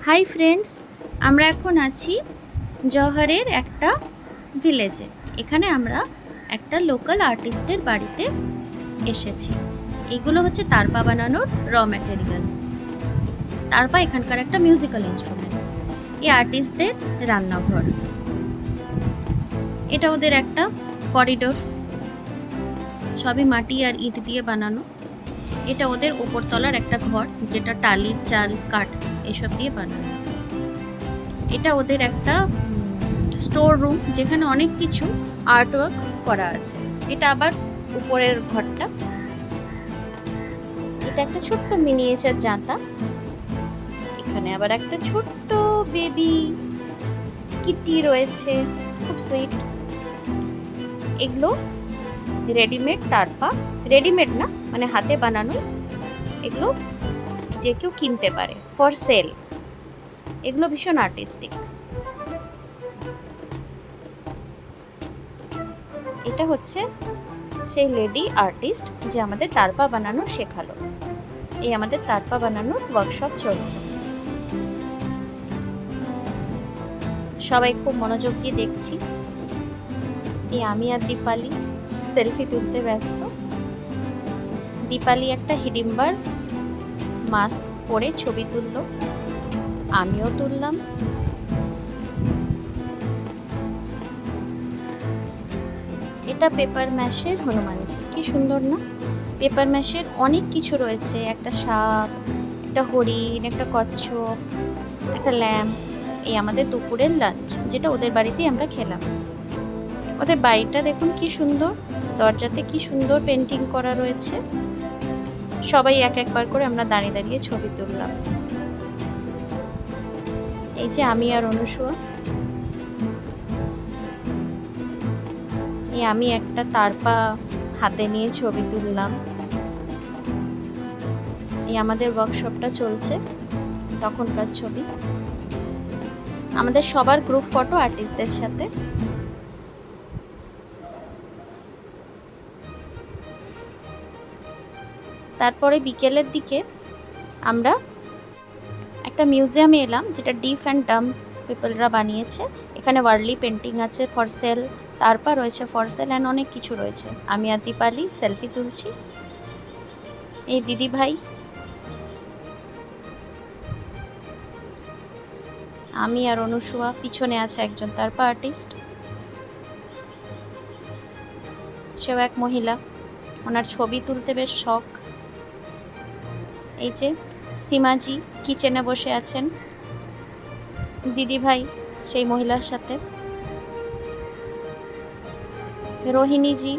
Hi friends, আমরা এখন আছি জওহরের একটা ভিলেজে। এখানে আমরা একটা লোকাল আর্টিস্টের বাড়িতে এসেছি। এইগুলো হচ্ছে তারপা বানানোর র ম্যাটেরিয়াল। তারপা এখানকার একটা মিউজিক্যাল ইনস্ট্রুমেন্ট। এই আর্টিস্টদের রান্নাঘর। এটা ওদের একটা করিডোর, সবই মাটি আর ইট দিয়ে বানানো। এটা ওদের উপরতলার একটা ঘর, যেটা টালির চাল কাঠ এসব দিয়ে বানানো। এটা ওদের একটা স্টোর রুম, যেখানে অনেক কিছু আর্টওয়ার্ক করা আছে। এটা আবার উপরের ঘরটা। এটা একটা ছোট্ট মিনিয়েচার জাঁতা। এখানে আবার একটা ছোট্ট বেবি কিটি রয়েছে, খুব সুইট। এগুলো রেডিমেড তারপা, রেডিমেড না মানে হাতে বানানো। এগুলো যে কেউ কিনতে পারে ফর সেল। এগুলো ভীষণ আর্টিস্টিক। এটা হচ্ছে সেই লেডি আর্টিস্ট যে আমাদের তারপা বানানো শেখালো। এই আমাদের তারপা বানানোর ওয়ার্কশপ চলছে। সবাই খুব মনোযোগ দিয়ে দেখছি। এই আমি আর দীপালি সেলফি তুলতে ব্যস্ত। দীপালি একটা হিডিম্বার মাস্ক পরে ছবি তুললো, আমিও তুললাম। এটা পেপার ম্যাশের হনুমানজি, কি সুন্দর না? পেপার ম্যাশের অনেক কিছু রয়েছে, একটা সাপ, একটা হরিণ, একটা কচ্ছপ, একটা ল্যাম্প। এই আমাদের দুপুরের লাঞ্চ, যেটা ওদের বাড়িতেই আমরা খেলাম। ওদের বাড়িটা দেখুন কি সুন্দর, দরজাতে কি সুন্দর পেন্টিং করা রয়েছে। সবাই এক একবার করে আমরা দাঁড়িয়ে দাঁড়িয়ে ছবি তুললাম। এই যে আমি আর অনুসুয়া। আমি একটা তারপা হাতে নিয়ে ছবি তুললাম। এই আমাদের ওয়ার্কশপটা চলছে, তখনকার ছবি। আমাদের সবার গ্রুপ ফটো আর্টিস্টদের সাথে। তারপরে বিকেলের দিকে আমরা একটা মিউজিয়ামে এলাম, যেটা ডিফ অ্যান্ড ডাম পিপলরা বানিয়েছে। এখানে ওয়ার্লি পেন্টিং আছে ফর সেল, তারপর রয়েছে ফর সেল অ্যান্ড অনেক কিছু রয়েছে। আমি আর দীপালি সেলফি তুলছি। এই দিদি ভাই, আমি আর অনুসুয়া, পিছনে আছে একজন তারপা আর্টিস্ট, সেও এক মহিলা, ওনার ছবি তুলতে বেশ শখ। এই যে সীমাজি কিচেনে বসে আছেন, দিদি ভাই সেই মহিলার সাথে। রোহিণীজি,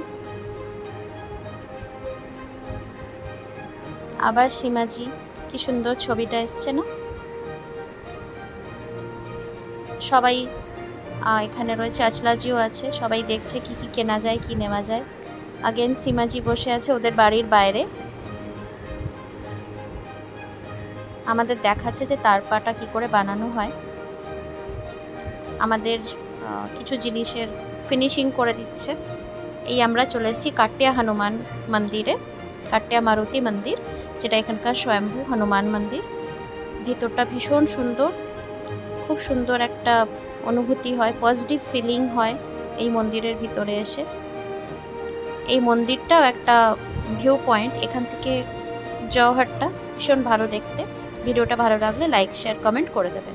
আবার সীমাজি, কি সুন্দর ছবিটা এসছে না? সবাই এখানে রয়েছে, আচলাজিও আছে। সবাই দেখছে কি কি কেনা যায়, কি নেওয়া যায়। আগেন সীমাজি বসে আছে ওদের বাড়ির বাইরে, আমাদের দেখাচ্ছে যে তারপাটা কি করে বানানো হয়। আমাদের কিছু জিনিসের ফিনিশিং করে দিচ্ছে। এই আমরা চলে এসেছি কাট্টিয়া হনুমান মন্দিরে, কাট্টিয়া মারুতি মন্দির, যেটা এখানকার স্বয়ম্ভু হনুমান মন্দির। ভিতরটা ভীষণ সুন্দর, খুব সুন্দর একটা অনুভূতি হয়, পজিটিভ ফিলিং হয় এই মন্দিরের ভিতরে এসে। এই মন্দিরটাও একটা ভিউ পয়েন্ট, এখান থেকে জওহরটা ভীষণ ভালো দেখতে। ভিডিওটা ভালো লাগলে লাইক, শেয়ার, কমেন্ট করে দেবেন।